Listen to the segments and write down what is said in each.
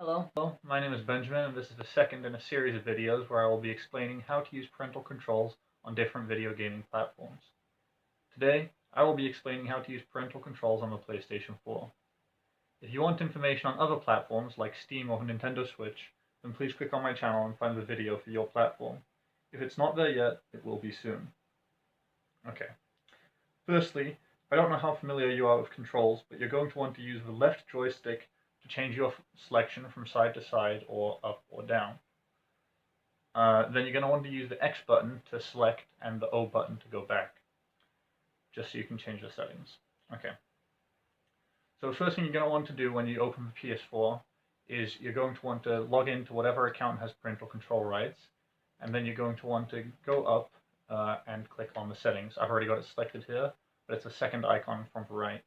Hello, my name is Benjamin, and this is the second in a series of videos where I will be explaining how to use parental controls on different video gaming platforms. Today, I will be explaining how to use parental controls on the PlayStation 4. If you want information on other platforms like Steam or Nintendo Switch, then please click on my channel and find the video for your platform. If it's not there yet, it will be soon. Okay. Firstly, I don't know how familiar you are with controls, but you're going to want to use the left joystick to change your selection from side to side or up or down. Then you're going to want to use the X button to select and the O button to go back, just so you can change the settings. Okay. So the first thing you're going to want to do when you open the PS4 is you're going to want to log into whatever account has parental control rights, and then you're going to want to go up and click on the settings. I've already got it selected here, but it's the second icon from the right.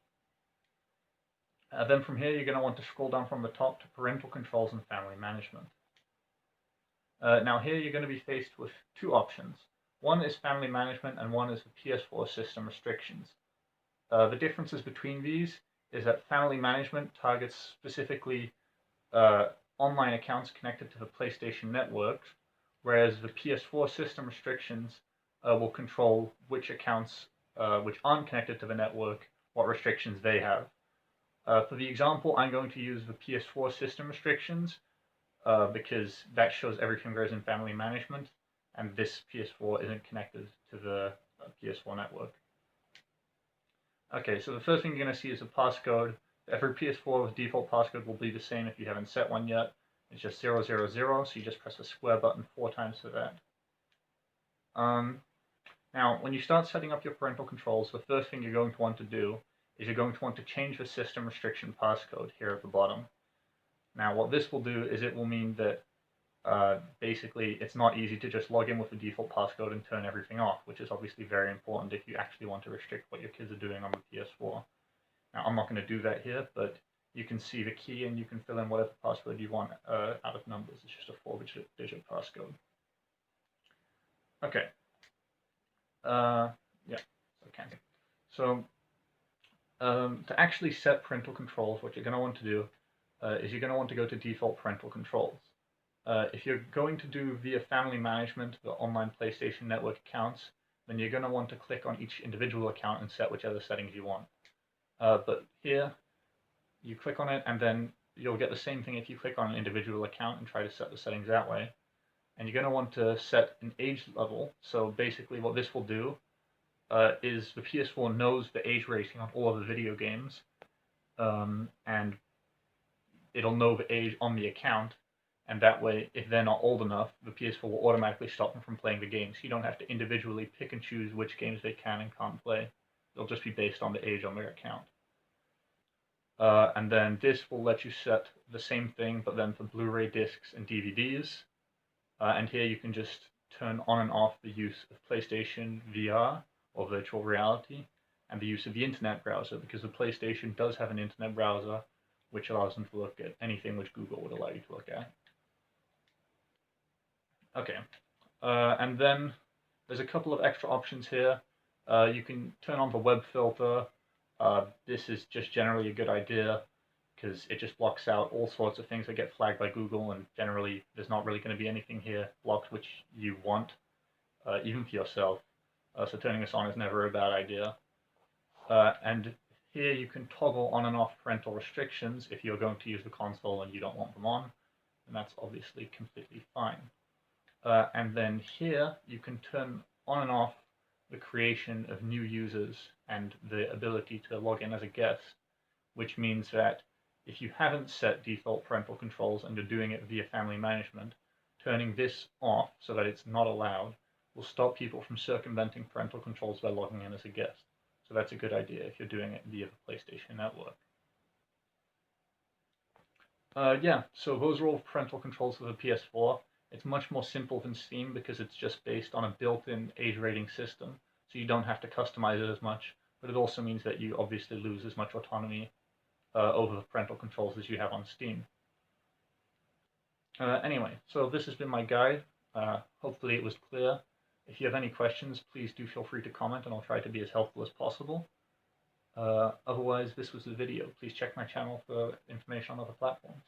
Then from here, you're going to want to scroll down from the top to Parental Controls and Family Management. Now here you're going to be faced with two options. One is Family Management and one is the PS4 System Restrictions. The differences between these is that Family Management targets specifically online accounts connected to the PlayStation Network, whereas the PS4 System Restrictions will control which accounts which aren't connected to the network, what restrictions they have. For the example, I'm going to use the PS4 system restrictions because that shows everything goes in family management, and this PS4 isn't connected to the PS4 network. Okay, so the first thing you're going to see is a passcode. Every PS4 default passcode will be the same if you haven't set one yet. It's just 000, so you just press the square button 4 times for that. Now, when you start setting up your parental controls, the first thing you're going to want to do is you're going to want to change the system restriction passcode here at the bottom. Now what this will do is it will mean that basically it's not easy to just log in with the default passcode and turn everything off, which is obviously very important if you actually want to restrict what your kids are doing on the PS4. Now I'm not going to do that here, but you can see the key and you can fill in whatever password you want out of numbers. It's just a 4-digit passcode. Okay. Yeah, okay. So to actually set parental controls, what you're going to want to do is you're going to want to go to default parental controls. If you're going to do via family management, the online PlayStation Network accounts, then you're going to want to click on each individual account and set whichever settings you want. But here, you click on it and then you'll get the same thing if you click on an individual account and try to set the settings that way. And you're going to want to set an age level. So basically what this will do is the PS4 knows the age rating on all of the video games, and it'll know the age on the account, and that way, if they're not old enough, the PS4 will automatically stop them from playing the games. You don't have to individually pick and choose which games they can and can't play. It'll just be based on the age on their account. And then this will let you set the same thing, but then for Blu-ray discs and DVDs. And here you can just turn on and off the use of PlayStation VR or virtual reality, and the use of the internet browser, because the PlayStation does have an internet browser which allows them to look at anything which Google would allow you to look at. Okay, and then there's a couple of extra options here. You can turn on the web filter. This is just generally a good idea because it just blocks out all sorts of things that get flagged by Google, and generally there's not really going to be anything here blocked which you want, even for yourself. So turning this on is never a bad idea. And here you can toggle on and off parental restrictions if you're going to use the console and you don't want them on, and that's obviously completely fine. And then here you can turn on and off the creation of new users and the ability to log in as a guest, which means that if you haven't set default parental controls and you're doing it via family management, turning this off so that it's not allowed will stop people from circumventing parental controls by logging in as a guest. So that's a good idea if you're doing it via the PlayStation Network. Yeah, so those are all parental controls for the PS4. It's much more simple than Steam because it's just based on a built-in age rating system, so you don't have to customize it as much, but it also means that you obviously lose as much autonomy over the parental controls as you have on Steam. Anyway, so this has been my guide. Hopefully it was clear. If you have any questions, please do feel free to comment and I'll try to be as helpful as possible. Otherwise, this was the video. Please check my channel for information on other platforms.